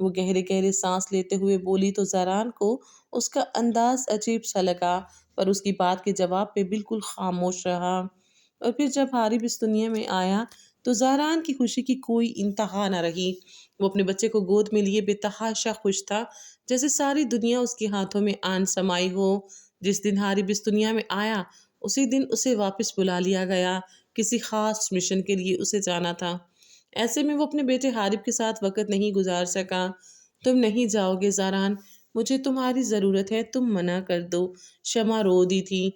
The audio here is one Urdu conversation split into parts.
وہ گہرے گہرے سانس لیتے ہوئے بولی تو زاران کو اس کا انداز عجیب سا لگا، پر اس کی بات کے جواب پہ بالکل خاموش رہا۔ اور پھر جب حارب اس دنیا میں آیا تو زاران کی خوشی کی کوئی انتہا نہ رہی۔ وہ اپنے بچے کو گود میں لیے بے تحاشا خوش تھا، جیسے ساری دنیا اس کے ہاتھوں میں آن سمائی ہو۔ جس دن حارب اس دنیا میں آیا اسی دن اسے واپس بلا لیا گیا، کسی خاص مشن کے لیے اسے جانا تھا۔ ایسے میں وہ اپنے بیٹے حارب کے ساتھ وقت نہیں گزار سکا۔ تم نہیں جاؤ گے زاران، مجھے تمہاری ضرورت ہے، تم منع کر دو۔ شمع رو دی تھی۔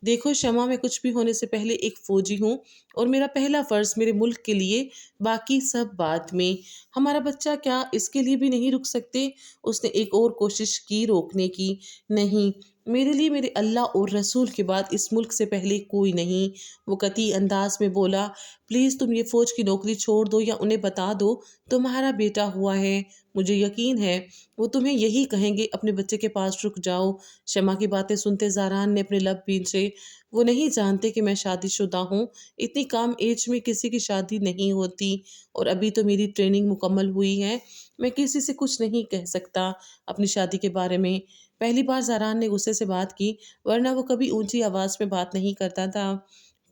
دیکھو شمع، میں کچھ بھی ہونے سے پہلے ایک فوجی ہوں اور میرا پہلا فرض میرے ملک کے لیے، باقی سب بعد میں۔ ہمارا بچہ کیا اس کے لیے بھی نہیں رک سکتے؟ اس نے ایک اور کوشش کی روکنے کی۔ نہیں، میرے لیے میرے اللہ اور رسول کے بعد اس ملک سے پہلے کوئی نہیں۔ وہ قطعی انداز میں بولا، پلیز تم یہ فوج کی نوکری چھوڑ دو یا انہیں بتا دو تمہارا بیٹا ہوا ہے۔ مجھے یقین ہے وہ تمہیں یہی کہیں گے، اپنے بچے کے پاس رک جاؤ۔ شمع کی باتیں سنتے زاران نے اپنے لب بھینچے۔ وہ نہیں جانتے کہ میں شادی شدہ ہوں، اتنی کم ایج میں کسی کی شادی نہیں ہوتی، اور ابھی تو میری ٹریننگ مکمل ہوئی ہے۔ میں کسی سے کچھ نہیں کہہ سکتا اپنی شادی کے بارے میں۔ پہلی بار زاران نے غصے سے بات کی، ورنہ وہ کبھی اونچی آواز میں بات نہیں کرتا تھا۔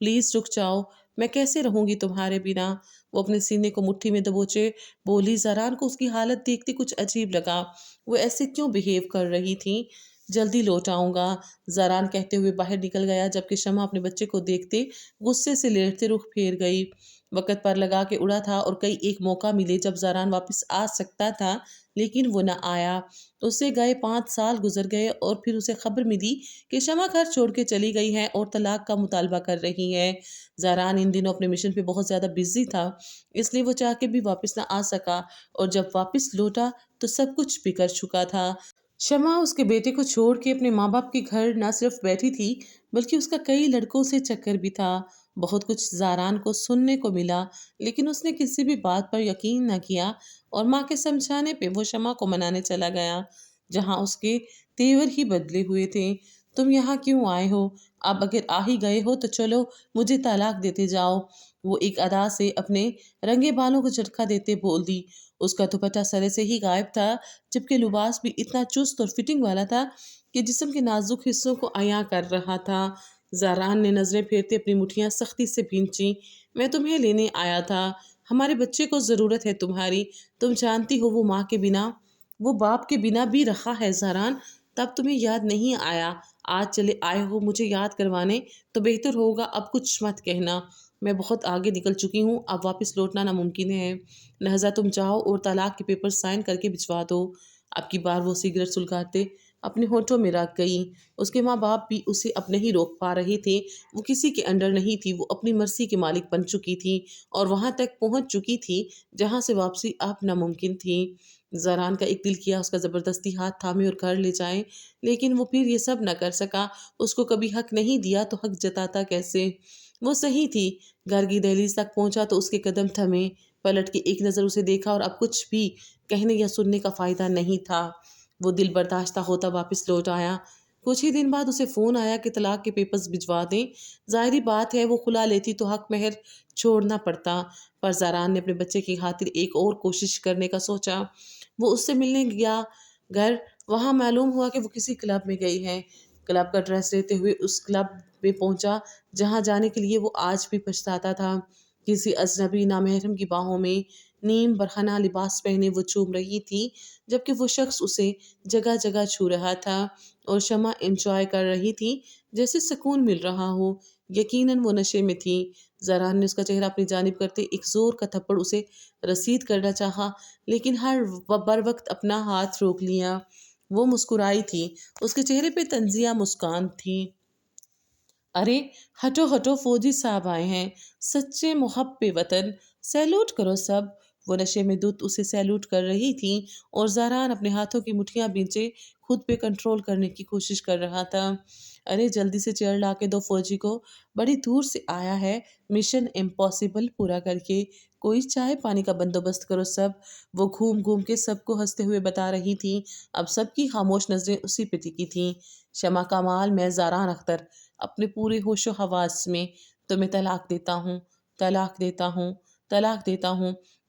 پلیز رک جاؤ، میں کیسے رہوں گی تمہارے بنا؟ وہ اپنے سینے کو مٹھی میں دبوچے بولی۔ زاران کو اس کی حالت دیکھتے کچھ عجیب لگا، وہ ایسے کیوں بہیو کر رہی تھی؟ جلدی لوٹ آؤں گا، زاران کہتے ہوئے باہر نکل گیا، جبکہ شمع اپنے بچے کو دیکھتے غصے سے لیٹتے رخ پھیر گئی۔ وقت پر لگا کے اڑا تھا اور کئی ایک موقع ملے جب زاران واپس آ سکتا تھا، لیکن وہ نہ آیا۔ اسے گئے 5 سال گزر گئے اور پھر اسے خبر ملی کہ شمع گھر چھوڑ کے چلی گئی ہے اور طلاق کا مطالبہ کر رہی ہے۔ زاران ان دنوں اپنے مشن پہ بہت زیادہ بزی تھا، اس لیے وہ چاہ کے بھی واپس نہ آ سکا، اور جب واپس لوٹا تو سب کچھ بگڑ چکا تھا۔ شمع اس کے بیٹے کو چھوڑ کے اپنے ماں باپ کے گھر نہ صرف بیٹھی تھی بلکہ اس کا کئی لڑکوں سے چکر بھی تھا۔ بہت کچھ زاران کو سننے کو ملا، لیکن اس نے کسی بھی بات پر یقین نہ کیا، اور ماں کے سمجھانے پہ وہ شمع کو منانے چلا گیا، جہاں اس کے تیور ہی بدلے ہوئے تھے۔ تم یہاں کیوں آئے ہو؟ اب اگر آ ہی گئے ہو تو چلو مجھے طلاق دیتے جاؤ۔ وہ ایک ادا سے اپنے رنگے بالوں کو جھٹکا دیتے بول دی۔ اس کا دوپٹہ سرے سے ہی غائب تھا، جبکہ لباس بھی اتنا چست اور فٹنگ والا تھا کہ جسم کے نازک حصوں کو عیاں کر رہا تھا۔ زاران نے نظریں پھیرتے اپنی مٹھیاں سختی سے بھینچیں۔ میں تمہیں لینے آیا تھا، ہمارے بچے کو ضرورت ہے تمہاری۔ تم جانتی ہو وہ ماں کے بنا، وہ باپ کے بنا بھی رہا ہے زاران، تب تمہیں یاد نہیں آیا؟ آج چلے آئے ہو مجھے یاد کروانے، تو بہتر ہوگا اب کچھ مت کہنا۔ میں بہت آگے نکل چکی ہوں، اب واپس لوٹنا ناممکن ہے، لہذا تم جاؤ اور طلاق کے پیپر سائن کر کے بھجوا دو۔ اب کی بار وہ سگریٹ سلگاتے اپنے ہونٹوں میں رکھ گئی۔ اس کے ماں باپ بھی اسے اب نہیں روک پا رہے تھے، وہ کسی کے انڈر نہیں تھی، وہ اپنی مرضی کے مالک بن چکی تھی اور وہاں تک پہنچ چکی تھی جہاں سے واپسی اب ناممکن تھی۔ زاران کا ایک دل کیا اس کا زبردستی ہاتھ تھامے اور گھر لے جائیں، لیکن وہ پھر یہ سب نہ کر سکا۔ اس کو کبھی حق نہیں دیا تو حق جتاتا کیسے؟ وہ صحیح تھی۔ گھر کی دہلیز تک پہنچا تو اس کے قدم تھمے، پلٹ کے ایک نظر اسے دیکھا، اور اب کچھ بھی کہنے یا سننے کا فائدہ نہیں تھا۔ وہ دل برداشتہ ہوتا واپس لوٹ آیا۔ کچھ ہی دن بعد اسے فون آیا کہ طلاق کے پیپرز بھجوا دیں۔ ظاہری بات ہے وہ خلا لیتی تو حق مہر چھوڑنا پڑتا، پر زاران نے اپنے بچے کی خاطر ایک اور کوشش کرنے کا سوچا۔ وہ اس سے ملنے گیا گھر، وہاں معلوم ہوا کہ وہ کسی کلب میں گئی ہے۔ کلب کا ڈریس لیتے ہوئے اس کلب میں پہنچا جہاں جانے کے لیے وہ آج بھی پچھتاتا تھا۔ کسی اجنبی نامحرم کی باہوں میں نیم برہنہ لباس پہنے وہ چوم رہی تھی، جبکہ وہ شخص اسے جگہ جگہ چھو رہا تھا، اور شمع انجوائے کر رہی تھی جیسے سکون مل رہا ہو۔ یقیناً وہ نشے میں تھی۔ زاران نے اس کا چہرہ اپنی جانب کرتے ایک زور کا تھپڑ اسے رسید کرنا چاہا، لیکن ہر بر وقت اپنا ہاتھ روک لیا۔ وہ مسکرائی تھی، اس کے چہرے پہ طنزیہ مسکان تھی۔ ارے ہٹو ہٹو، فوجی صاحب آئے ہیں، سچے محب وطن، سیلوٹ کرو سب۔ وہ نشے میں دھت اسے سیلوٹ کر رہی تھیں، اور زاران اپنے ہاتھوں کی مٹھیاں بھینچے خود پہ کنٹرول کرنے کی کوشش کر رہا تھا۔ ارے جلدی سے چیئر لا کے دو فوجی کو، بڑی دور سے آیا ہے مشن امپاسبل پورا کر کے، کوئی چائے پانی کا بندوبست کرو سب۔ وہ گھوم گھوم کے سب کو ہنستے ہوئے بتا رہی تھی۔ اب سب کی خاموش نظریں اسی پہ ٹکی تھیں۔ شمع کمال، میں زاران اختر، اپنے پورے ہوش و حواس میں تمہیں طلاق دیتا ہوں، طلاق دیتا ہوں، طلاق دیتا ہوں۔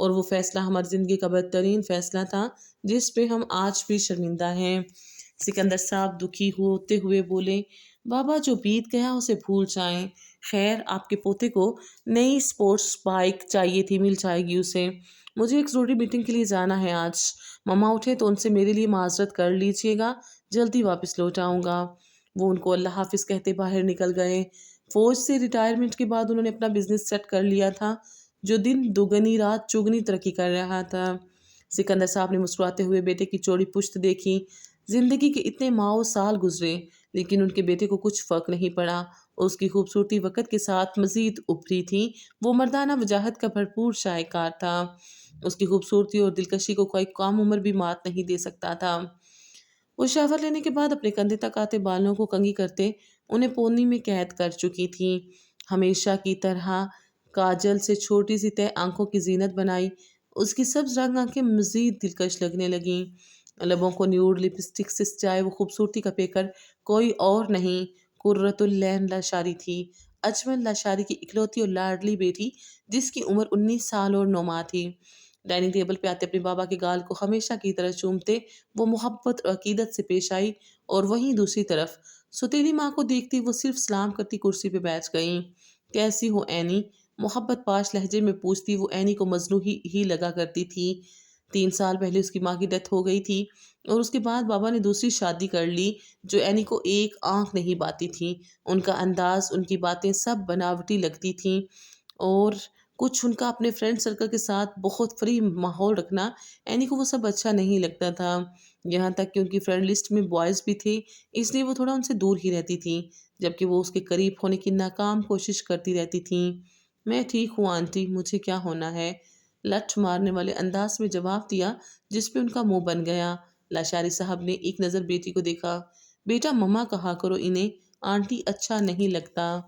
اور وہ فیصلہ ہماری زندگی کا بدترین فیصلہ تھا جس پہ ہم آج بھی شرمندہ ہیں۔ سکندر صاحب دکھی ہوتے ہوئے بولے، بابا جو بیت گیا اسے بھول جائیں۔ خیر آپ کے پوتے کو نئی اسپورٹس بائک چاہیے تھی، مل جائے گی اسے۔ مجھے ایک ضروری میٹنگ کے لیے جانا ہے آج۔ مما اٹھے تو ان سے میرے لیے معذرت کر لیجیے گا، جلدی واپس لوٹ آؤں گا۔ وہ ان کو اللہ حافظ کہتے باہر نکل گئے۔ فوج سے ریٹائرمنٹ کے بعد انہوں نے اپنا بزنس سیٹ کر لیا تھا جو دن دگنی رات چگنی ترقی کر رہا تھا۔ سکندر صاحب نے مسکراتے ہوئے بیٹے کی چوڑی پشت دیکھی۔ زندگی کے اتنے ماؤ سال گزرے لیکن ان کے بیٹے کو کچھ فرق نہیں پڑا۔ اس کی خوبصورتی وقت کے ساتھ مزید ابھری تھی۔ وہ مردانہ وجاہت کا بھرپور شاہکار تھا۔ اس کی خوبصورتی اور دلکشی کو کوئی کم عمر بھی مات نہیں دے سکتا تھا۔ وہ شاور لینے کے بعد اپنے کندھے تک آتے بالوں کو کنگھی کرتے انہیں پونی میں قید کر چکی تھی۔ ہمیشہ کی طرح کاجل سے چھوٹی سی تہ آنکھوں کی زینت بنائی۔ اس کی سبز رنگ آنکھیں مزید دلکش لگنے لگیں۔ لبوں کو نیوڈ لپسٹک سے سجائے وہ خوبصورتی کا پیکر کوئی اور نہیں، قرۃ العین لاشاری تھی۔ اجمل لاشاری کی اکلوتی اور لاڈلی بیٹی جس کی عمر 19 سال اور 9 ماہ تھی۔ ڈائننگ ٹیبل پہ آتے اپنے بابا کے گال کو ہمیشہ کی طرح چومتے وہ محبت اور عقیدت سے پیش آئی، اور وہیں دوسری طرف ستیلی ماں کو دیکھتی وہ صرف سلام کرتی کرسی پہ بیٹھ گئیں۔ کیسی ہو اینی؟ محبت پاش لہجے میں پوچھتی وہ اینی کو مجنوں ہی لگا کرتی تھی۔ 3 سال پہلے اس کی ماں کی ڈیتھ ہو گئی تھی اور اس کے بعد بابا نے دوسری شادی کر لی جو اینی کو ایک آنکھ نہیں باتی تھی۔ ان کا انداز، ان کی باتیں سب بناوٹی لگتی تھیں، اور کچھ ان کا اپنے فرینڈ سرکل کے ساتھ بہت فری ماحول رکھنا اینی کو وہ سب اچھا نہیں لگتا تھا۔ یہاں تک کہ ان کی فرینڈ لسٹ میں بوائز بھی تھے، اس لیے وہ تھوڑا ان سے دور ہی رہتی تھی جبکہ وہ اس کے قریب ہونے کی ناکام کوشش کرتی رہتی تھیں۔ میں ٹھیک ہوں آنٹی، مجھے کیا ہونا ہے؟ لٹھ مارنے والے انداز میں جواب دیا جس پہ ان کا منہ بن گیا۔ لاشاری صاحب نے ایک نظر بیٹی کو دیکھا۔ بیٹا مما کہا کرو انہیں، آنٹی اچھا نہیں لگتا۔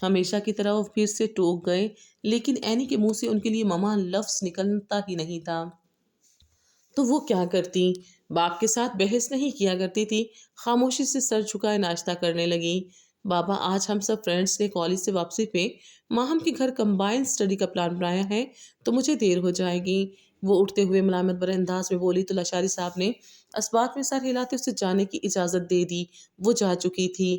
ہمیشہ کی طرح وہ پھر سے ٹوک گئے لیکن اینی کے منہ سے ان کے لیے مما لفظ نکلتا ہی نہیں تھا۔ تو وہ کیا کرتی؟ باپ کے ساتھ بحث نہیں کیا کرتی تھی، خاموشی سے سر جھکائے ناشتہ کرنے لگی۔ بابا آج ہم سب فرینڈس نے کالج سے واپسی پہ ماہم کے گھر کمبائن اسٹڈی کا پلان بنایا ہے تو مجھے دیر ہو جائے گی۔ وہ اٹھتے ہوئے ملامت بھرے انداز میں بولی تو لاشاری صاحب نے اسبات میں سر ہلاتے اسے جانے کی اجازت دے دی۔ وہ جا چکی تھی۔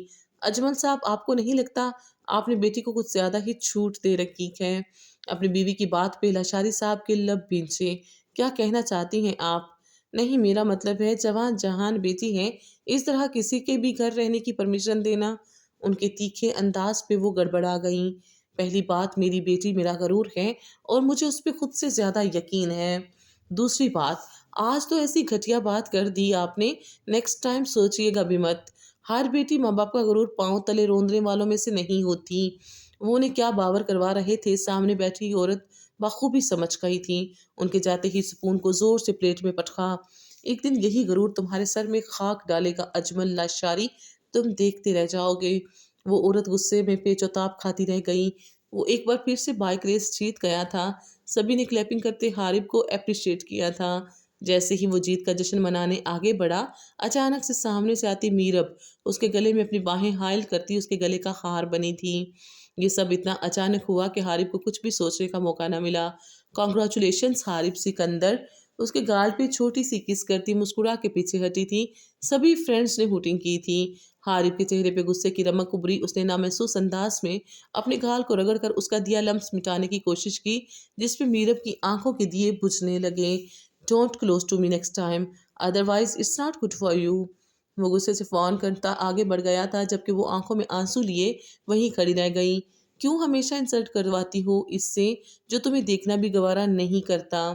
اجمل صاحب آپ کو نہیں لگتا آپ نے بیٹی کو کچھ زیادہ ہی چھوٹ دے رکھی ہے؟ اپنی بیوی کی بات پہ لاشاری صاحب کے لب بھینچے۔ کیا کہنا چاہتی ہیں آپ؟ نہیں میرا مطلب ہے جوان جہان بیٹی ہے، اس طرح کسی کے بھی گھر رہنے کی پرمیشن دینا۔ ان کے تیکھے انداز پہ وہ گڑبڑا گئیں۔ پہلی بات میری بیٹی میرا غرور ہے اور مجھے اس پہ خود سے زیادہ یقین ہے۔ دوسری بات آج تو ایسی گھٹیا بات کر دی آپ نے، نیکسٹ ٹائم سوچئے گا بھی مت۔ ہر بیٹی ماں باپ کا غرور پاؤں تلے روندنے والوں میں سے نہیں ہوتی۔ وہ انہیں کیا باور کروا رہے تھے سامنے بیٹھی عورت بخوبی سمجھ گئی تھی۔ ان کے جاتے ہی سپون کو زور سے پلیٹ میں پٹکا۔ ایک دن یہی غرور تمہارے سر میں خاک ڈالے گا اجمل لاشاری، تم دیکھتے رہ جاؤ گے۔ وہ عورت غصے میں پیچ و تاب کھاتی رہ گئی۔ وہ ایک بار پھر سے بائک ریس جیت گیا تھا۔ سبھی نے کلیپنگ کرتے حارب کو اپریشیٹ کیا تھا۔ جیسے ہی وہ جیت کا جشن منانے آگے بڑھا، اچانک سے سامنے سے آتی میرب اس کے گلے میں اپنی باہیں حائل کرتی اس کے گلے کا ہار بنی تھی۔ یہ سب اتنا اچانک ہوا کہ حارب کو کچھ بھی سوچنے کا موقع نہ ملا۔ کانگریچولیشنز حارب سکندر، اس کے گال پہ چھوٹی سی کس کرتی مسکرا کے پیچھے ہٹی تھی۔ سبھی فرینڈز نے ہوٹنگ کی تھی۔ حارب کے چہرے پہ غصے کی رمق ابھری۔ اس نے نامحسوس انداز میں اپنے گال کو رگڑ کر اس کا دیا لمس مٹانے کی کوشش کی جس پہ میرب کی آنکھوں کے دیے بجھنے لگے۔ Don't close to me next time otherwise it's not good for you. وہ غصے سے فون کرتا آگے بڑھ گیا تھا جبکہ وہ آنکھوں میں آنسو لیے وہیں کھڑی رہ گئی۔ کیوں ہمیشہ انسلٹ کرواتی ہو اس سے جو تمہیں دیکھنا بھی گوارا نہیں کرتا؟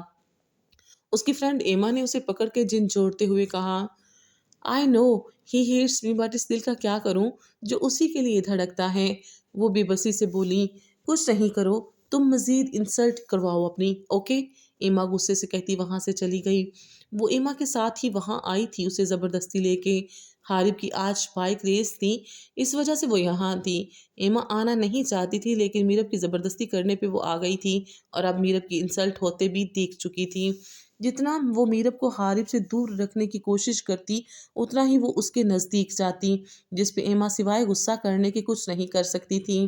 اس کی فرینڈ ایما نے اسے پکڑ کے جن جوڑتے ہوئے کہا۔ آئی نو ہی ہیٹس می بٹ اس دل کا کیا کروں جو اسی کے لیے دھڑکتا ہے۔ وہ بے بسی سے بولی۔ کچھ نہیں کرو، تم مزید انسلٹ کرواؤ اپنی، اوکے؟ ایما غصے سے کہتی وہاں سے چلی گئی۔ وہ ایما کے ساتھ ہی وہاں آئی تھی اسے زبردستی لے کے۔ حارب کی آج بائک ریس تھی، اس وجہ سے وہ یہاں تھی۔ ایما آنا نہیں چاہتی تھی لیکن میرب کی زبردستی کرنے پہ وہ آ گئی تھی اور اب میرب کی انسلٹ ہوتے بھی دیکھ چکی تھی۔ جتنا وہ میرب کو حارب سے دور رکھنے کی کوشش کرتی اتنا ہی وہ اس کے نزدیک جاتی جس پہ ایما سوائے غصہ کرنے کے کچھ نہیں کر سکتی تھی۔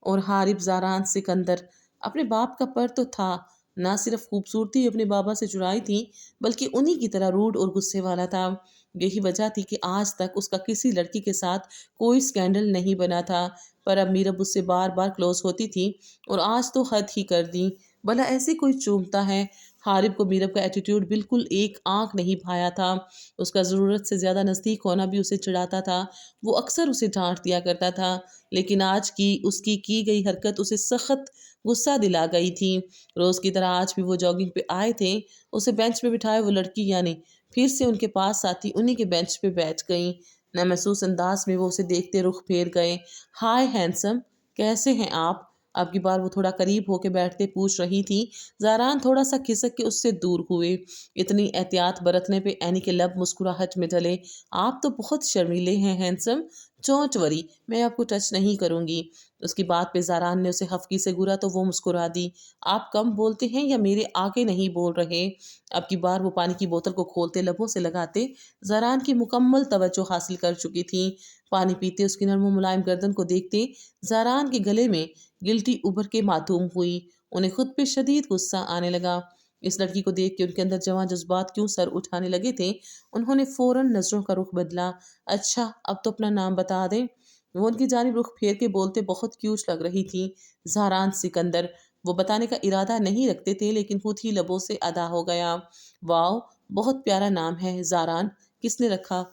اور حارب زاران سکندر اپنے باپ کا پر تو تھا نہ صرف خوبصورتی اپنے بابا سے چرائی تھی بلکہ انہی کی طرح روڈ اور غصے والا تھا۔ یہی وجہ تھی کہ آج تک اس کا کسی لڑکی کے ساتھ کوئی سکینڈل نہیں بنا تھا، پر اب میرب اس سے بار بار کلوز ہوتی تھی اور آج تو حد ہی کر دی۔ بھلا ایسے کوئی چومتا ہے؟ حارب کو میرب کا ایٹیٹیوڈ بالکل ایک آنکھ نہیں بھایا تھا۔ اس کا ضرورت سے زیادہ نزدیک ہونا بھی اسے چڑھاتا تھا۔ وہ اکثر اسے ڈانٹ دیا کرتا تھا، لیکن آج کی اس کی گئی حرکت اسے سخت غصہ دلا گئی تھی۔ روز کی طرح آج بھی وہ جاگنگ پہ آئے تھے۔ اسے بینچ پہ بٹھائے وہ لڑکی یعنی پھر سے ان کے پاس آتی انہی کے بینچ پہ بیٹھ گئیں۔ نہ محسوس انداز میں وہ اسے دیکھتے رخ پھیر گئے۔ ہائے ہینسم، کیسے ہیں آپ؟ اب کی بار وہ تھوڑا قریب ہو کے بیٹھتے پوچھ رہی تھی۔ زاران تھوڑا سا کھسک کے اس سے دور ہوئے۔ اتنی احتیاط برتنے پہ اینی کے لب مسکراہٹ میں ڈلے۔ آپ تو بہت شرمیلے ہیں ہینسم، ڈونٹ وری، میں آپ کو ٹچ نہیں کروں گی۔ اس کی بات پہ زاران نے اسے ہفکی سے گھورا تو وہ مسکرا دی۔ آپ کم بولتے ہیں یا میرے آگے نہیں بول رہے؟ اب کی بار وہ پانی کی بوتل کو کھولتے لبوں سے لگاتے زاران کی مکمل توجہ حاصل کر چکی تھی۔ پانی پیتے اس کی نرم و ملائم گردن کو دیکھتے زاران کے گلے میں گلٹی ابھر کے معدوم ہوئی۔ انہیں خود پہ شدید غصہ آنے لگا۔ اس لڑکی کو دیکھ کے ان کے اندر جواں جذبات کیوں سر اٹھانے لگے تھے۔ انہوں نے فوراً نظروں کا رخ بدلا۔ اچھا اب تو اپنا نام بتا دیں۔ وہ ان کی جانب رخ پھیر کے بولتے بہت کیوٹ لگ رہی تھی۔ زاران سکندر۔ وہ بتانے کا ارادہ نہیں رکھتے تھے لیکن خود ہی لبوں سے ادا ہو گیا۔ واو، بہت پیارا نام ہے زاران، کس نے رکھا؟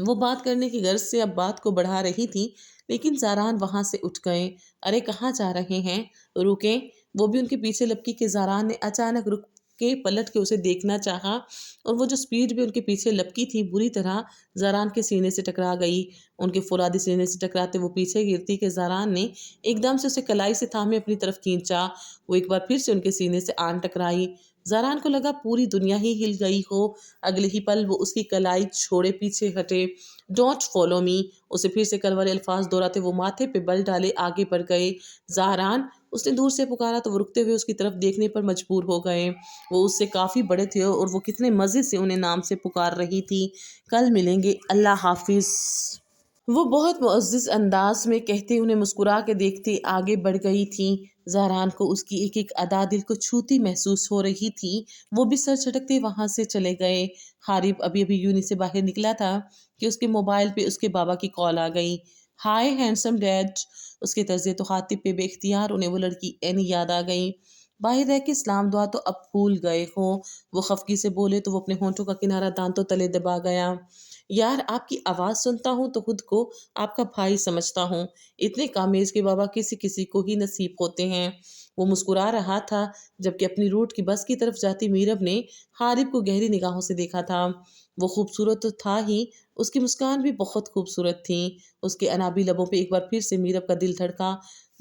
وہ بات کرنے کی غرض سے اب بات کو بڑھا رہی تھی لیکن زاران وہاں سے اٹھ گئے۔ ارے کہاں جا رہے ہیں؟ رکیں۔ وہ بھی ان کے پیچھے لپکی کہ زاران نے اچانک رک کے پلٹ کے اسے دیکھنا چاہا اور وہ جو سپیڈ بھی ان کے پیچھے لپکی تھی بری طرح زاران کے سینے سے ٹکرا گئی۔ ان کے فولادی سینے سے ٹکراتے وہ پیچھے گرتی کہ زاران نے ایک دم سے اسے کلائی سے تھامے اپنی طرف کھینچا۔ وہ ایک بار پھر سے ان کے سینے سے آن ٹکرائی۔ زاران کو لگا پوری دنیا ہی ہل گئی ہو۔ اگلے ہی پل وہ اس کی کلائی چھوڑے پیچھے ہٹے۔ ڈونٹ فالو می، اسے پھر سے کل والے الفاظ دہراتے وہ ماتھے پہ بل ڈالے آگے بڑھ گئے۔ زاران، اس نے دور سے پکارا تو وہ رکتے ہوئے اس کی طرف دیکھنے پر مجبور ہو گئے۔ وہ اس سے کافی بڑے تھے اور وہ کتنے مزے سے انہیں نام سے پکار رہی تھی۔ کل ملیں گے، اللہ حافظ۔ وہ بہت معزز انداز میں کہتے انہیں مسکرا کے دیکھتے آگے بڑھ گئی تھی۔ زاران کو اس کی ایک ایک ادا دل کو چھوتی محسوس ہو رہی تھی۔ وہ بھی سر چھٹکتے وہاں سے چلے گئے۔ حارب ابھی ابھی یونی سے باہر نکلا تھا کہ اس کے موبائل پہ اس کے بابا کی کال آ گئی۔ ہائے ہینڈسم ڈیڈ۔ اس کے طرز تخاطب پہ بے اختیار انہیں وہ لڑکی اینی یاد آ گئی۔ باہر رہ کے اسلام دعا تو اب بھول گئے ہوں۔ وہ خفگی سے بولے تو وہ اپنے ہونٹوں کا کنارہ دانتوں تلے دبا گیا۔ یار آپ کی آواز سنتا ہوں تو خود کو آپ کا بھائی سمجھتا ہوں۔ اتنے کامیز کے بابا کسی کسی کو ہی نصیب ہوتے ہیں۔ وہ مسکرا رہا تھا جبکہ اپنی روٹ کی بس کی طرف جاتی میرب نے حارب کو گہری نگاہوں سے دیکھا تھا۔ وہ خوبصورت تو تھا ہی، اس کی مسکان بھی بہت خوبصورت تھی۔ اس کے انابی لبوں پہ ایک بار پھر سے میرب کا دل دھڑکا۔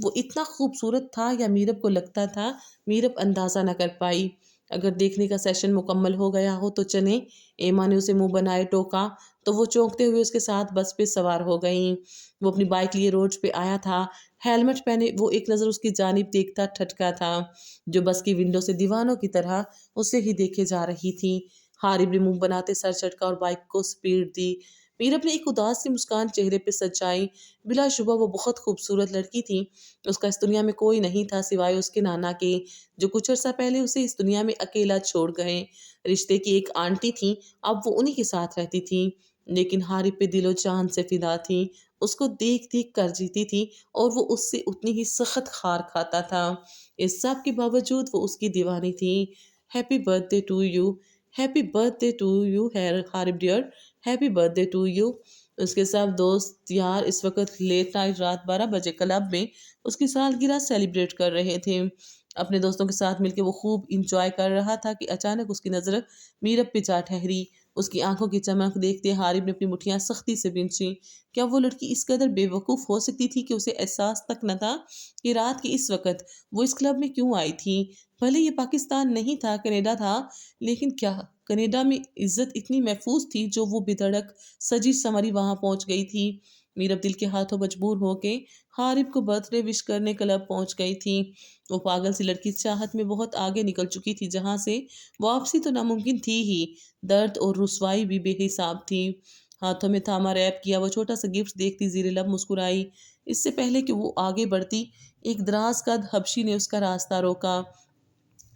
وہ اتنا خوبصورت تھا یا میرب کو لگتا تھا؟ میرب اندازہ نہ کر پائی۔ اگر دیکھنے کا سیشن مکمل ہو گیا ہو تو چلیں۔ ایما نے اسے منہ بنائے ٹوکا تو وہ چونکتے ہوئے اس کے ساتھ بس پہ سوار ہو گئیں۔ وہ اپنی بائک لیے روڈ پہ آیا تھا۔ ہیلمٹ پہنے وہ ایک نظر اس کی جانب دیکھتا ٹھٹکا تھا جو بس کی ونڈو سے دیوانوں کی طرح اسے ہی دیکھے جا رہی تھی۔ حارب نے منہ بناتے سر چٹکا اور بائک کو سپیڈ دی۔ میرب نے ایک اداس سی مسکان چہرے پہ سجائی۔ بلا شبہ وہ بہت خوبصورت لڑکی تھی۔ اس کا اس دنیا میں کوئی نہیں تھا سوائے اس کے نانا کے، جو کچھ عرصہ پہلے اسے اس دنیا میں اکیلا چھوڑ گئے۔ رشتے کی ایک آنٹی تھی، اب وہ انہی کے ساتھ رہتی تھی، لیکن حارب پہ دل و جان سے فدا تھی۔ اس کو دیکھ دیکھ کر جیتی تھی اور وہ اس سے اتنی ہی سخت خار کھاتا تھا۔ اس سب کے باوجود وہ اس کی دیوانی تھی۔ Happy birthday to you, happy birthday to you Harib dear, happy birthday to you. اس کے سب دوست یار اس وقت لیٹ نائٹ رات 12 بجے کلب میں اس کی سالگرہ سیلیبریٹ کر رہے تھے۔ اپنے دوستوں کے ساتھ مل کے وہ خوب انجوائے کر رہا تھا کہ اچانک اس کی نظر میرب پہ جا ٹھہری۔ اس کی آنکھوں کی چمک دیکھتے حارب نے اپنی مٹھیاں سختی سے بنچیں۔ کیا وہ لڑکی اس قدر بے وقوف ہو سکتی تھی کہ اسے احساس تک نہ تھا کہ رات کے اس وقت وہ اس کلب میں کیوں آئی تھی؟ بھلے یہ پاکستان نہیں تھا، کینیڈا تھا، لیکن کیا کینیڈا میں عزت اتنی محفوظ تھی جو وہ بے دھڑک سجی سنوری وہاں پہنچ گئی تھی؟ میرب دل کے ہاتھوں مجبور ہو کے حارب کو برتھ ڈے وش کرنے کلب پہنچ گئی تھی۔ وہ پاگل سی لڑکی چاہت میں بہت آگے نکل چکی تھی جہاں سے واپسی تو ناممکن تھی ہی۔ درد اور رسوائی بھی بے حساب تھی۔ ہاتھوں میں تھاما ریپ کیا وہ چھوٹا سا گفٹ دیکھتی زیر لب مسکرائی۔ اس سے پہلے کہ وہ آگے بڑھتی ایک دراز قد حبشی نے اس کا راستہ روکا۔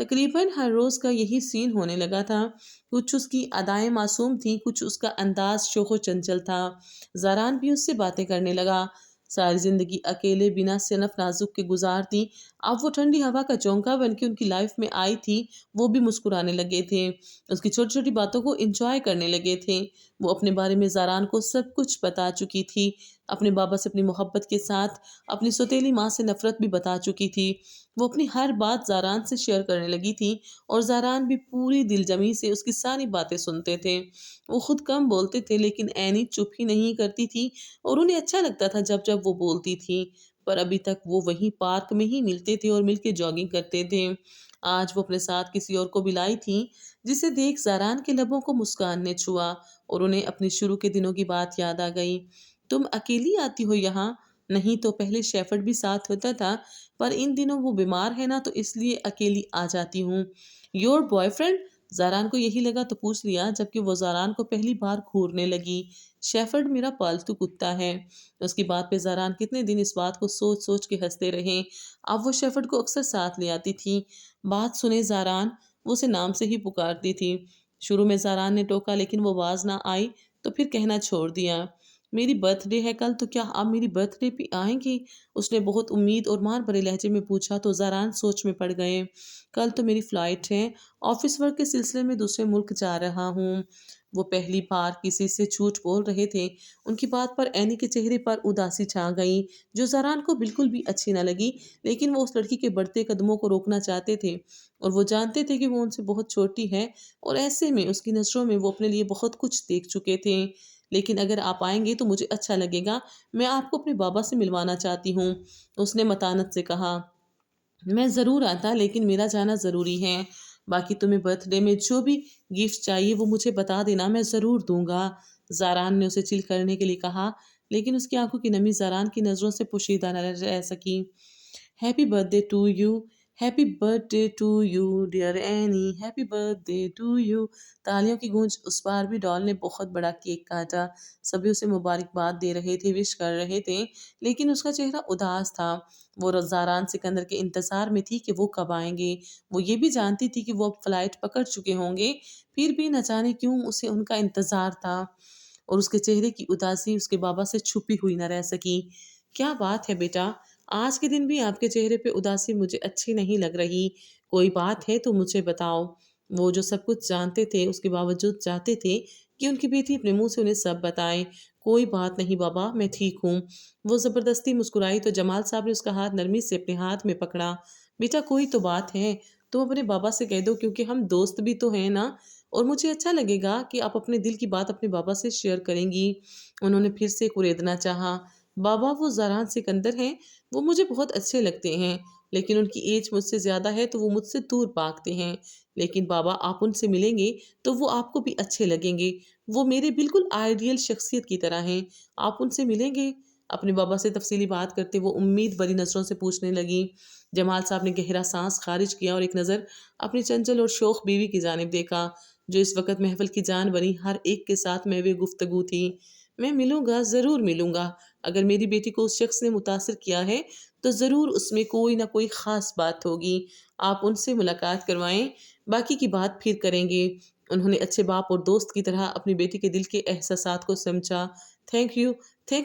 تقریباً ہر روز کا یہی سین ہونے لگا تھا۔ کچھ اس کی ادائیں معصوم تھیں، کچھ اس کا انداز شوخ و چنچل تھا۔ زاران بھی اس سے باتیں کرنے لگا۔ ساری زندگی اکیلے بنا صنف نازک کے گزارتی، اب وہ ٹھنڈی ہوا کا چونکا بن کے ان کی لائف میں آئی تھی۔ وہ بھی مسکرانے لگے تھے، اس کی چھوٹی چھوٹی باتوں کو انجوائے کرنے لگے تھے۔ وہ اپنے بارے میں زاران کو سب کچھ بتا چکی تھی، اپنے بابا سے اپنی محبت کے ساتھ اپنی سوتیلی ماں سے نفرت بھی بتا چکی تھی۔ وہ اپنی ہر بات زاران سے شیئر کرنے لگی تھی اور زاران بھی پوری دل جمی سے اس کی ساری باتیں سنتے تھے۔ وہ خود کم بولتے تھے لیکن اینی چپ ہی نہیں کرتی تھی اور انہیں اچھا لگتا تھا جب جب وہ بولتی تھی۔ پر ابھی تک وہ وہیں پارک میں ہی ملتے تھے اور مل کے جاگنگ کرتے تھے۔ آج وہ اپنے ساتھ کسی اور کو بھی لائی تھی، جسے دیکھ زاران کے لبوں کو مسکان نے چھوا اور انہیں اپنی شروع کے دنوں کی بات یاد آ گئی۔ تم اکیلی آتی ہو یہاں؟ نہیں تو پہلے شیفرڈ بھی ساتھ ہوتا تھا، پر ان دنوں وہ بیمار ہے نا تو اس لیے اکیلی آ جاتی ہوں۔ Your boy friend? زاران کو یہی لگا تو پوچھ لیا، جبکہ وہ زاران کو پہلی بار گھورنے لگی۔ شیفرڈ میرا پالتو کتا ہے۔ اس کی بات پہ زاران کتنے دن اس بات کو سوچ سوچ کے ہنستے رہے۔ اب وہ شیفرڈ کو اکثر ساتھ لے آتی تھی۔ بات سنے زاران، وہ اسے نام سے ہی پکارتی تھی۔ شروع میں زاران نے ٹوکا لیکن وہ باز نہ آئی تو پھر کہنا چھوڑ دیا۔ میری برتھ ڈے ہے کل، تو کیا آپ میری برتھ ڈے پہ آئیں گی؟ اس نے بہت امید اور مار بھرے لہجے میں پوچھا تو زاران سوچ میں پڑ گئے۔ کل تو میری فلائٹ ہے، آفس ورک کے سلسلے میں دوسرے ملک جا رہا ہوں۔ وہ پہلی بار کسی سے جھوٹ بول رہے تھے۔ ان کی بات پر اینی کے چہرے پر اداسی چھا گئی، جو زاران کو بالکل بھی اچھی نہ لگی، لیکن وہ اس لڑکی کے بڑھتے قدموں کو روکنا چاہتے تھے اور وہ جانتے تھے کہ وہ ان سے بہت چھوٹی ہے اور ایسے میں اس کی نظروں میں وہ اپنے لیے بہت کچھ دیکھ چکے تھے۔ لیکن اگر آپ آئیں گے تو مجھے اچھا لگے گا، میں آپ کو اپنے بابا سے ملوانا چاہتی ہوں، اس نے متانت سے کہا۔ میں ضرور آتا، لیکن میرا جانا ضروری ہے۔ باقی تمہیں برتھ ڈے میں جو بھی گفٹ چاہیے وہ مجھے بتا دینا، میں ضرور دوں گا، زاران نے اسے چل کرنے کے لیے کہا، لیکن اس کی آنکھوں کی نمی زاران کی نظروں سے پوشیدہ نہ رہ سکی۔ Happy birthday to you, happy birthday to you dear Annie, happy birthday to you. تالیوں کی گونج۔ اس بار بھی ڈال نے بہت بڑا کیک کاٹا۔ سبھی اسے مبارکباد دے رہے تھے، وش کر رہے تھے، لیکن اس کا چہرہ اداس تھا۔ وہ زاران سکندر کے انتظار میں تھی کہ وہ کب آئیں گے۔ وہ یہ بھی جانتی تھی کہ وہ اب فلائٹ پکڑ چکے ہوں گے، پھر بھی نہ جانے کیوں اسے ان کا انتظار تھا اور اس کے چہرے کی اداسی اس کے بابا سے چھپی ہوئی نہ رہ سکی۔ کیا بات ہے بیٹا، آج کے دن بھی آپ کے چہرے پہ اداسی مجھے اچھی نہیں لگ رہی، کوئی بات ہے تو مجھے بتاؤ۔ وہ جو سب کچھ جانتے تھے اس کے باوجود چاہتے تھے کہ ان کی بیٹی اپنے منہ سے انہیں سب بتائے۔ کوئی بات نہیں بابا، میں ٹھیک ہوں۔ وہ زبردستی مسکرائی تو جمال صاحب نے اس کا ہاتھ نرمی سے اپنے ہاتھ میں پکڑا۔ بیٹا کوئی تو بات ہے، تم اپنے بابا سے کہہ دو، کیونکہ ہم دوست بھی تو ہیں نا، اور مجھے اچھا لگے گا کہ آپ اپنے دل کی بات اپنے بابا سے شیئر کریں گی۔ انہوں نے پھر سے کریدنا چاہا۔ بابا، وہ زاران سکندر ہیں، وہ مجھے بہت اچھے لگتے ہیں، لیکن ان کی ایج مجھ سے زیادہ ہے تو وہ مجھ سے دور بھاگتے ہیں۔ لیکن بابا، آپ ان سے ملیں گے تو وہ آپ کو بھی اچھے لگیں گے، وہ میرے بالکل آئیڈیل شخصیت کی طرح ہیں، آپ ان سے ملیں گے؟ اپنے بابا سے تفصیلی بات کرتے وہ امید بری نظروں سے پوچھنے لگی۔ جمال صاحب نے گہرا سانس خارج کیا اور ایک نظر اپنی چنچل اور شوخ بیوی کی جانب دیکھا، جو اس وقت محفل کی جان بنی ہر ایک کے ساتھ محو گفتگو تھی۔ میں ملوں گا، ضرور ملوں گا۔ اگر میری بیٹی کو اس شخص نے متاثر کیا ہے تو ضرور اس میں کوئی نہ کوئی خاص بات ہوگی، آپ ان سے ملاقات کروائیں، باقی کی بات پھر کریں گے۔ انہوں نے اچھے باپ اور دوست کی طرح اپنی بیٹی کے دل کے احساسات کو سمجھا۔ تھینک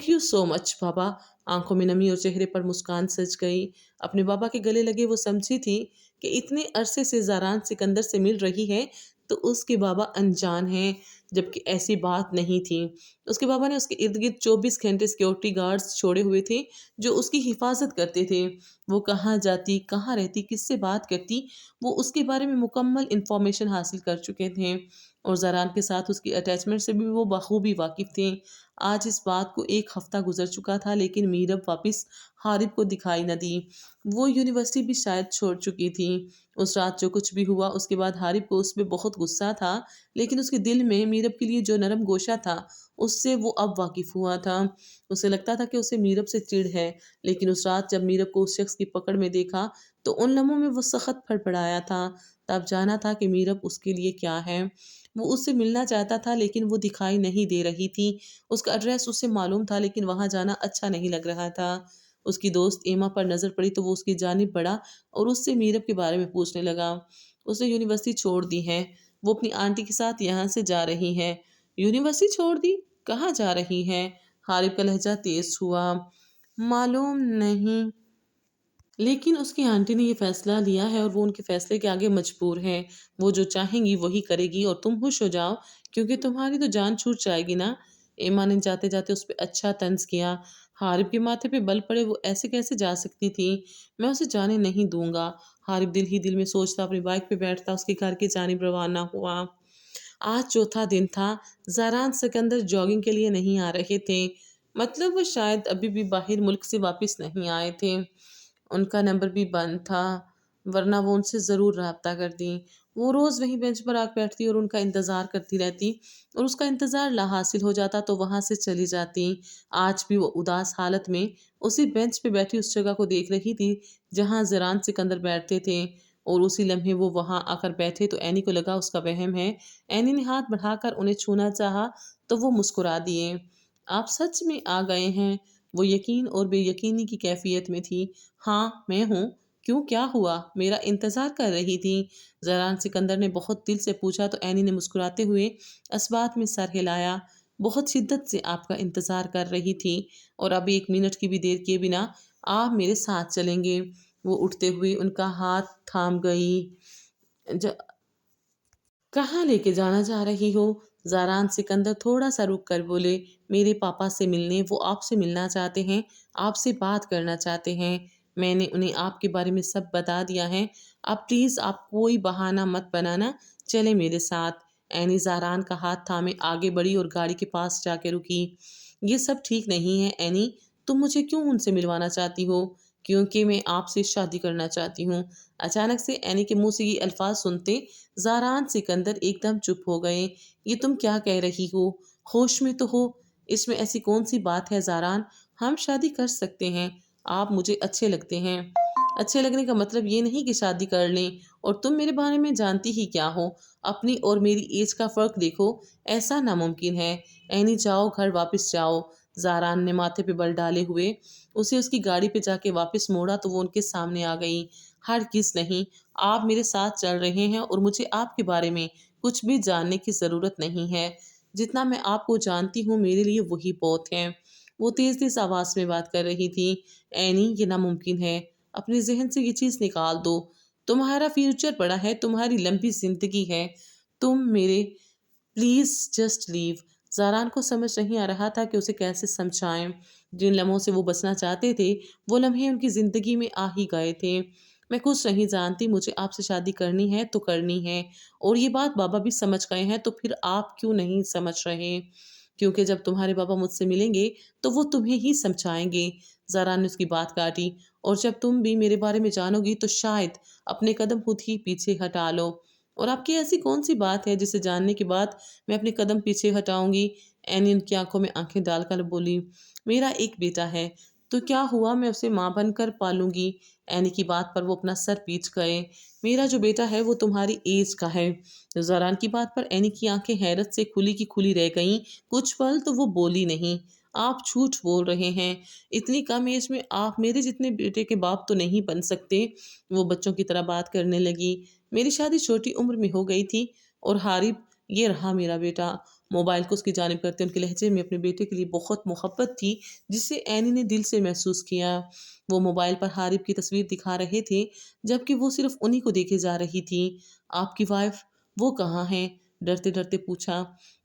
یو سو مچ بابا۔ آنکھوں میں نمی اور چہرے پر مسکان سج گئی۔ اپنے بابا کے گلے لگے وہ سمجھی تھی کہ اتنے عرصے سے زاران سکندر سے مل رہی ہے تو اس کے بابا انجان ہیں، جبکہ ایسی بات نہیں تھی۔ اس کے بابا نے اس کے ارد گرد 24 گھنٹے سیکیورٹی گارڈز چھوڑے ہوئے تھے جو اس کی حفاظت کرتے تھے۔ وہ کہاں جاتی، کہاں رہتی، کس سے بات کرتی، وہ اس کے بارے میں مکمل انفارمیشن حاصل کر چکے تھے اور زاران کے ساتھ اس کی اٹیچمنٹ سے بھی وہ بخوبی واقف تھے۔ آج اس بات کو 1 ہفتہ گزر چکا تھا، لیکن میرب واپس حارب کو دکھائی نہ دی۔ وہ یونیورسٹی بھی شاید چھوڑ چکی تھی۔ اس رات جو کچھ بھی ہوا اس کے بعد حارب کو اس پہ بہت غصہ تھا، لیکن اس کے دل میں میرب کے لیے جو نرم گوشہ تھا اس سے وہ اب واقف ہوا تھا۔ اسے لگتا تھا کہ اسے میرب سے چڑ ہے، لیکن اس رات جب میرب کو اس شخص کی پکڑ میں دیکھا تو ان لمحوں میں وہ سخت پھڑپڑایا تھا۔ تب جانا تھا کہ میرب اس کے لیے کیا ہے۔ وہ اس سے ملنا چاہتا تھا لیکن وہ دکھائی نہیں دے رہی تھی۔ اس کا ایڈریس اسے معلوم تھا لیکن وہاں جانا اچھا نہیں لگ رہا تھا۔ اس کی دوست ایما پر نظر پڑی تو وہ اس کی جانب بڑھا اور اس سے میرب کے بارے میں پوچھنے لگا۔ اس نے یونیورسٹی چھوڑ دی ہے، وہ اپنی آنٹی کے ساتھ یہاں سے جا رہی ہے۔ یونیورسٹی چھوڑ دی؟ کہاں جا رہی ہے؟ حارب کا لہجہ تیز ہوا۔ معلوم نہیں، لیکن اس کی آنٹی نے یہ فیصلہ لیا ہے اور وہ ان کے فیصلے کے آگے مجبور ہے۔ وہ جو چاہیں گی وہی کرے گی اور تم خوش ہو جاؤ کیونکہ تمہاری تو جان چھوٹ جائے گی نا۔ ایما نے جاتے جاتے اس پہ اچھا طنز کیا۔ حارب کے ماتھے پہ بل پڑے، وہ ایسے کیسے جا سکتی تھی؟ میں اسے جانے نہیں دوں گا۔ حارب دل ہی دل میں سوچتا اپنی بائک پہ بیٹھتا اس کے گھر کی جانب روانہ ہوا۔ آج چوتھا دن تھا۔ زاران سکندر جاگنگ کے لیے نہیں آ رہے تھے، مطلب وہ شاید ابھی بھی باہر ملک سے واپس نہیں آئے تھے۔ ان کا نمبر بھی بند تھا، ورنہ وہ ان سے ضرور رابطہ کرتی۔ وہ روز وہیں بینچ پر آ بیٹھتی اور ان کا انتظار کرتی رہتی، اور اس کا انتظار لا حاصل ہو جاتا تو وہاں سے چلی جاتی۔ آج بھی وہ اداس حالت میں اسی بینچ پہ بیٹھی اس جگہ کو دیکھ رہی تھی جہاں زران سکندر بیٹھتے تھے، اور اسی لمحے وہ وہاں آ کر بیٹھے تو اینی کو لگا اس کا وہم ہے۔ اینی نے ہاتھ بڑھا کر انہیں چھونا چاہا تو وہ مسکرا دیے۔ آپ سچ میں آ گئے ہیں؟ وہ یقین اور بے یقینی کی کیفیت میں تھی۔ ہاں میں ہوں، کیوں کیا ہوا؟ میرا انتظار کر رہی تھی؟ زران سکندر نے بہت دل سے پوچھا تو اینی نے مسکراتے ہوئے اسبات میں سر ہلایا۔ بہت شدت سے آپ کا انتظار کر رہی تھی، اور اب 1 منٹ کی بھی دیر کیے بنا آپ میرے ساتھ چلیں گے؟ وہ اٹھتے ہوئے ان کا ہاتھ تھام گئی۔ کہاں لے کے جانا چاہ رہی ہو؟ زاران سکندر تھوڑا سا رک کر بولے۔ میرے پاپا سے ملنے، وہ آپ سے ملنا چاہتے ہیں، آپ سے بات کرنا چاہتے ہیں۔ میں نے انہیں آپ کے بارے میں سب بتا دیا ہے۔ اب پلیز آپ کوئی بہانہ مت بنانا، چلے میرے ساتھ۔ اینی زاران کا ہاتھ تھامے آگے بڑھی اور گاڑی کے پاس جا کے رکی۔ یہ سب ٹھیک نہیں ہے اینی، تم مجھے کیوں ان سے ملوانا چاہتی ہو؟ کیونکہ میں آپ سے شادی کرنا چاہتی ہوں۔ اچانک سے اینی کے منہ سے یہ الفاظ سنتے زاران سکندر ایک دم چپ ہو گئے۔ یہ تم کیا کہہ رہی ہو؟ ہوش میں تو ہو؟ اس میں ایسی کون سی بات ہے زاران؟ ہم شادی کر سکتے ہیں، آپ مجھے اچھے لگتے ہیں۔ اچھے لگنے کا مطلب یہ نہیں کہ شادی کر لیں، اور تم میرے بارے میں جانتی ہی کیا ہو؟ اپنی اور میری ایج کا فرق دیکھو، ایسا ناممکن ہے۔ اینی جاؤ، گھر واپس جاؤ۔ زاران نے ماتھے پہ بل ڈالے ہوئے اسے اس کی گاڑی پہ جا کے واپس موڑا تو وہ ان کے سامنے آ گئی۔ ہرگز نہیں، آپ میرے ساتھ چل رہے ہیں اور مجھے آپ کے بارے میں کچھ بھی جاننے کی ضرورت نہیں ہے۔ جتنا میں آپ کو جانتی ہوں میرے لیے وہی بہت ہے۔ وہ تیز تیز آواز میں بات کر رہی تھی۔ اینی، یہ ناممکن ہے، اپنے ذہن سے یہ چیز نکال دو۔ تمہارا فیوچر پڑا ہے، تمہاری لمبی زندگی ہے، تم میرے پلیز جسٹ لیو۔ زاران کو سمجھ نہیں آ رہا تھا کہ اسے کیسے سمجھائیں۔ جن لمحوں سے وہ بچنا چاہتے تھے وہ لمحے ان کی زندگی میں آ ہی گئے تھے۔ میں کچھ نہیں جانتی، مجھے آپ سے شادی کرنی ہے تو کرنی ہے، اور یہ بات بابا بھی سمجھ گئے ہیں، تو پھر آپ کیوں نہیں سمجھ رہے؟ کیونکہ جب تمہارے بابا مجھ سے ملیں گے تو وہ تمہیں ہی سمجھائیں گے۔ زاران نے اس کی بات کاٹی۔ اور جب تم بھی میرے بارے میں جانو گی تو شاید اپنے قدم خود ہی پیچھے ہٹا لو۔ اور آپ کی ایسی کون سی بات ہے جسے جاننے کے بعد میں اپنے قدم پیچھے ہٹاؤں گی؟ اینی ان کی آنکھوں میں آنکھیں ڈال کر بولی۔ میرا ایک بیٹا ہے، تو کیا ہوا، میں اسے ماں بن کر پالوں گی۔ اینی کی بات پر وہ اپنا سر پیچھ گئے۔ میرا جو بیٹا ہے وہ تمہاری ایج کا ہے۔ زاران کی بات پر اینی کی آنکھیں حیرت سے کھلی کی کھلی رہ گئیں۔ کچھ پل تو وہ بولی نہیں۔ آپ جھوٹ بول رہے ہیں، اتنی کم ایج میں آپ میرے جتنے بیٹے کے باپ تو نہیں بن سکتے۔ وہ بچوں کی طرح بات کرنے لگی۔ میری شادی چھوٹی عمر میں ہو گئی تھی، اور حارب یہ رہا میرا بیٹا۔ موبائل کو اس کی جانب کرتے ان کے لہجے میں اپنے بیٹے کے لیے بہت محبت تھی جسے اینی نے دل سے محسوس کیا۔ وہ موبائل پر حارب کی تصویر دکھا رہے تھے جبکہ وہ صرف انہی کو دیکھے جا رہی تھی۔ آپ کی وائف وہ کہاں ہیں؟ ڈرتے ڈرتے پوچھا۔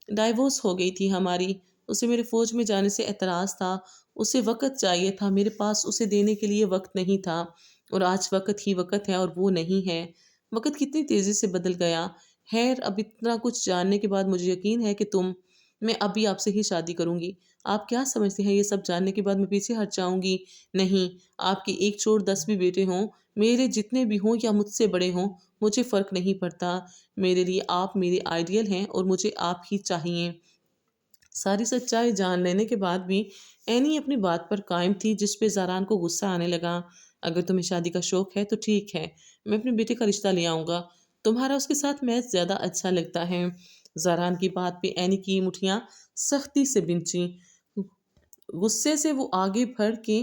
ڈائیورس ہو گئی تھی ہماری، اسے میرے فوج میں جانے سے اعتراض تھا، اسے وقت چاہیے تھا، میرے پاس اسے دینے کے لیے وقت نہیں تھا، اور آج وقت ہی وقت ہے اور وہ نہیں ہے۔ وقت کتنی تیزی سے بدل گیا۔ خیر، اب اتنا کچھ جاننے کے بعد مجھے یقین ہے کہ میں ابھی آپ سے ہی شادی کروں گی۔ آپ کیا سمجھتے ہیں یہ سب جاننے کے بعد میں پیچھے ہٹ جاؤں گی؟ نہیں، آپ کے ایک چھوڑ 10 بھی بیٹے ہوں، میرے جتنے بھی ہوں یا مجھ سے بڑے ہوں، مجھے فرق نہیں پڑتا۔ میرے لیے آپ میرے آئیڈیل ہیں اور مجھے آپ ہی چاہیے۔ ساری سچائی جان لینے کے بعد بھی اینی اپنی بات پر قائم تھی، جس پہ زاران کو غصہ آنے لگا۔ اگر تمہیں شادی کا شوق ہے تو ٹھیک ہے، میں اپنے بیٹے کا رشتہ لے آؤں گا، تمہارا اس کے ساتھ میچ زیادہ اچھا لگتا ہے۔ زاران کی بات پہ اینی کی مٹھیاں سختی سے بنچیں۔ غصے سے وہ آگے بڑھ کے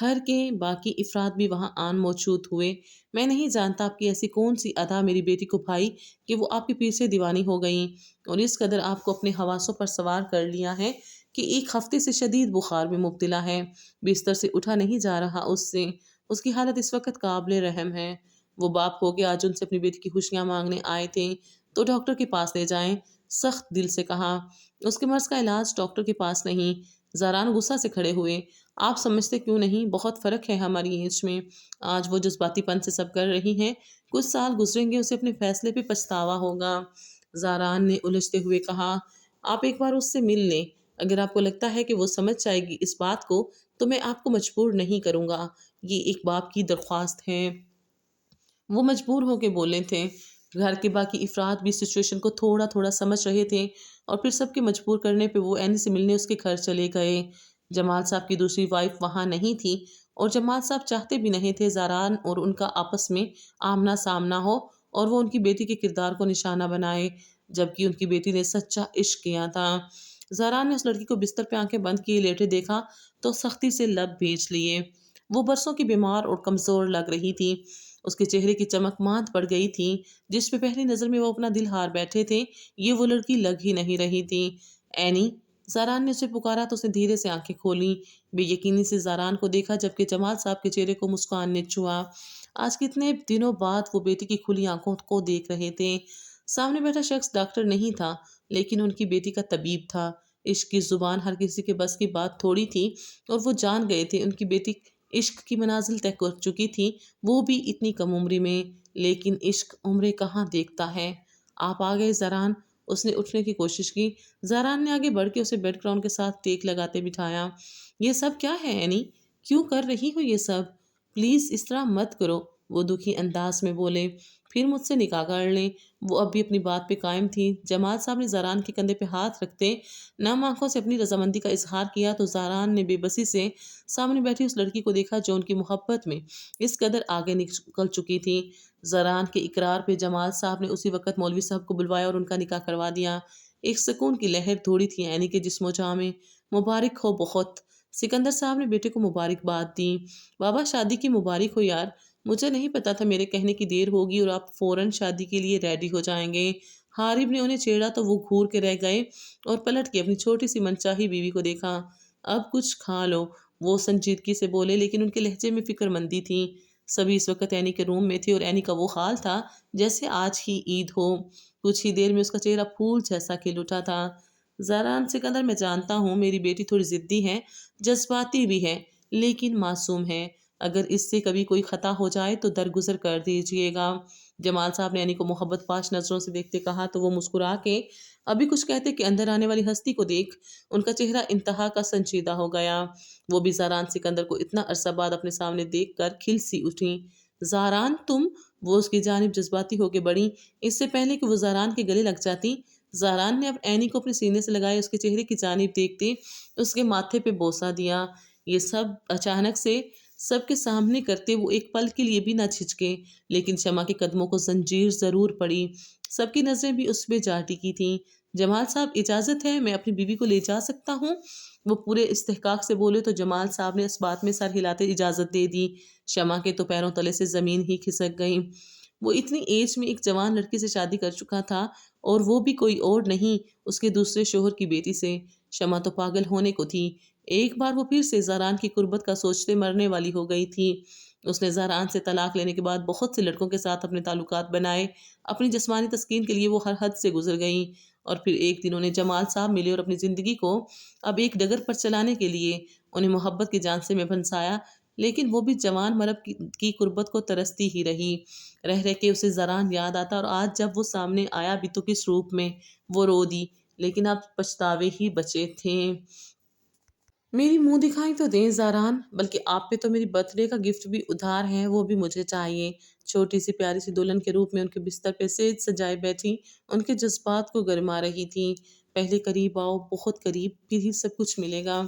گھر کے باقی افراد بھی وہاں آن موجود ہوئے۔ میں نہیں جانتا آپ کی ایسی کون سی ادا میری بیٹی کو بھائی کہ وہ آپ کے پیچھے دیوانی ہو گئیں اور اس قدر آپ کو اپنے حواسوں پر سوار کر لیا ہے کہ ایک ہفتے سے شدید بخار میں مبتلا ہے، بستر سے اٹھا نہیں جا رہا اس سے۔ اس کی حالت اس وقت قابل رحم ہے۔ وہ باپ ہو کے آج ان سے اپنی بیٹی کی خوشیاں مانگنے آئے تھے تو ڈاکٹر کے پاس لے جائیں، سخت دل سے کہا۔ اس کے مرض کا علاج ڈاکٹر کے پاس نہیں۔ زاران غصہ سے کھڑے ہوئے۔ آپ سمجھتے کیوں نہیں؟ بہت فرق ہے ہماری ایج میں۔ آج وہ جذباتی پن سے سب کر رہی ہیں، کچھ سال گزریں گے اسے اپنے فیصلے پہ پچھتاوا ہوگا۔ زاران نے الجھتے ہوئے کہا، آپ ایک بار اس سے مل لیں۔ اگر آپ کو لگتا ہے کہ وہ سمجھ جائے گی اس بات کو تو میں آپ کو مجبور نہیں کروں گا، یہ ایک باپ کی درخواست ہے۔ وہ مجبور ہو کے بولے تھے۔ گھر کے باقی افراد بھی سچویشن کو تھوڑا تھوڑا سمجھ رہے تھے اور پھر سب کے مجبور کرنے پہ وہ اینی سے ملنے اس کے گھر چلے گئے۔ جمال صاحب کی دوسری وائف وہاں نہیں تھی اور جمال صاحب چاہتے بھی نہیں تھے زاران اور ان کا آپس میں آمنا سامنا ہو اور وہ ان کی بیٹی کے کردار کو نشانہ بنائے، جبکہ ان کی بیٹی نے سچا عشق کیا تھا۔ زاران نے اس لڑکی کو بستر پہ آنکھیں بند کیے لیٹے دیکھا تو سختی سے لب بھیج لیے۔ وہ برسوں کی بیمار اور کمزور لگ رہی تھی۔ اس کے چہرے کی چمک ماند پڑ گئی تھی، جس پہ پہلی نظر میں وہ اپنا دل ہار بیٹھے تھے، یہ وہ لڑکی لگ ہی نہیں رہی تھی۔ اینی، زاران نے اسے پکارا تو اس نے دھیرے سے آنکھیں کھولیں، بے یقینی سے زاران کو دیکھا جبکہ جمال صاحب کے چہرے کو مسکان نے چھوا۔ آج کتنے دنوں بعد وہ بیٹی کی کھلی آنکھوں کو دیکھ رہے تھے۔ سامنے بیٹھا شخص ڈاکٹر نہیں تھا لیکن ان کی بیٹی کا طبیب تھا۔ عشق کی زبان ہر کسی کے بس کی بات تھوڑی تھی اور وہ جان گئے تھے ان کی بیٹی عشق کی منازل طے کر چکی تھی، وہ بھی اتنی کم عمری میں۔ لیکن عشق عمریں کہاں دیکھتا ہے۔ آپ آ گئے زاران، اس نے اٹھنے کی کوشش کی۔ زاران نے آگے بڑھ کے اسے بیڈ کراؤن کے ساتھ ٹیک لگاتے بٹھایا۔ یہ سب کیا ہے اینی؟ کیوں کر رہی ہو یہ سب؟ پلیز اس طرح مت کرو، وہ دکھی انداز میں بولے۔ پھر مجھ سے نکاح کر لیں۔ وہ اب بھی اپنی بات پہ قائم تھی۔ جمال صاحب نے زاران کے کندھے پہ ہاتھ رکھتے نم آنکھوں سے اپنی رضامندی کا اظہار کیا تو زاران نے بے بسی سے سامنے بیٹھی اس لڑکی کو دیکھا جو ان کی محبت میں اس قدر آگے نکل چکی تھی۔ زاران کے اقرار پہ جمال صاحب نے اسی وقت مولوی صاحب کو بلوایا اور ان کا نکاح کروا دیا۔ ایک سکون کی لہر دوڑی تھی اینی کے جسم و جاں میں۔ مبارک ہو بہت۔ سکندر صاحب نے بیٹے کو مبارکباد دی۔ بابا شادی کی مبارک ہو یار، مجھے نہیں پتا تھا میرے کہنے کی دیر ہوگی اور آپ فوراً شادی کے لیے ریڈی ہو جائیں گے۔ حارب نے انہیں چھیڑا تو وہ گھور کے رہ گئے اور پلٹ کے اپنی چھوٹی سی منچاہی بیوی کو دیکھا۔ اب کچھ کھا لو، وہ سنجیدگی سے بولے لیکن ان کے لہجے میں فکر مندی تھی۔ سبھی اس وقت اینی کے روم میں تھے اور اینی کا وہ حال تھا جیسے آج ہی عید ہو۔ کچھ ہی دیر میں اس کا چہرہ پھول جیسا کھل اٹھا تھا۔ زاران سکندر، میں جانتا ہوں میری بیٹی تھوڑی ضدی ہے، جذباتی بھی ہے، لیکن معصوم ہے۔ اگر اس سے کبھی کوئی خطا ہو جائے تو درگزر کر دیجیے گا۔ جمال صاحب نے اینی کو محبت پاش نظروں سے دیکھتے کہا تو وہ مسکرا کے ابھی کچھ کہتے کہ اندر آنے والی ہستی کو دیکھ ان کا چہرہ انتہا کا سنجیدہ ہو گیا۔ وہ بھی زاران سکندر کو اتنا عرصہ بعد اپنے سامنے دیکھ کر کھل سی اٹھیں۔ زاران تم، وہ اس کی جانب جذباتی ہو کے بڑھی۔ اس سے پہلے کہ وہ زاران کے گلے لگ جاتی، زاران نے اب اینی کو اپنے سینے سے لگائے اس کے چہرے کی جانب دیکھتے اس کے ماتھے پہ بوسہ دیا۔ یہ سب اچانک سے سب کے سامنے کرتے وہ ایک پل کے لیے بھی نہ جھجکے، لیکن شمع کے قدموں کو زنجیر ضرور پڑی۔ سب کی نظریں بھی اس پہ جا ٹکی تھیں۔ جمال صاحب اجازت ہے، میں اپنی بیوی کو لے جا سکتا ہوں؟ وہ پورے استحقاق سے بولے تو جمال صاحب نے اس بات میں سر ہلاتے اجازت دے دی۔ شمع کے تو پیروں تلے سے زمین ہی کھسک گئی۔ وہ اتنی ایج میں ایک جوان لڑکی سے شادی کر چکا تھا اور وہ بھی کوئی اور نہیں، اس کے دوسرے شوہر کی بیٹی سے۔ شمع تو پاگل ہونے کو تھی۔ ایک بار وہ پھر سے زاران کی قربت کا سوچتے مرنے والی ہو گئی تھی۔ اس نے زاران سے طلاق لینے کے بعد بہت سے لڑکوں کے ساتھ اپنے تعلقات بنائے، اپنی جسمانی تسکین کے لیے وہ ہر حد سے گزر گئیں، اور پھر ایک دن انہیں جمال صاحب ملے اور اپنی زندگی کو اب ایک ڈگر پر چلانے کے لیے انہیں محبت کے جانسے میں پھنسایا، لیکن وہ بھی جوان مرد کی قربت کو ترستی ہی رہی۔ رہ رہ کے اسے زاران یاد آتا اور آج جب وہ سامنے آیا بھی تو کس روپ میں، وہ رو دی، لیکن اب پچھتاوے ہی بچے تھے۔ میری منہ دکھائی تو دیں زاران، بلکہ آپ پہ تو میری برتھ ڈے کا گفٹ بھی ادھار ہے، وہ بھی مجھے چاہیے۔ چھوٹی سی پیاری سی دلہن کے روپ میں ان کے بستر پہ سیج سجائے بیٹھی ان کے جذبات کو گرما رہی تھی۔ پہلے قریب آؤ، بہت قریب، پھر ہی سب کچھ ملے گا۔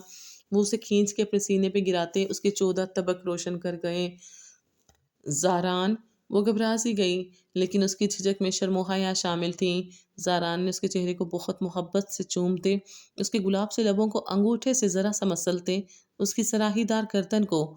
وہ اسے کھینچ کے اپنے سینے پہ گراتے اس کے 14 طبق روشن کر گئے۔ زاران، وہ گھبرا سی گئی، لیکن اس کی جھجک میں شرم و حیا شامل تھیں۔ زاران نے اس کے چہرے کو بہت محبت سے چومتے، اس کے گلاب سے لبوں کو انگوٹھے سے ذرا سا مسلتے، اس کی سراہی دار گردن کو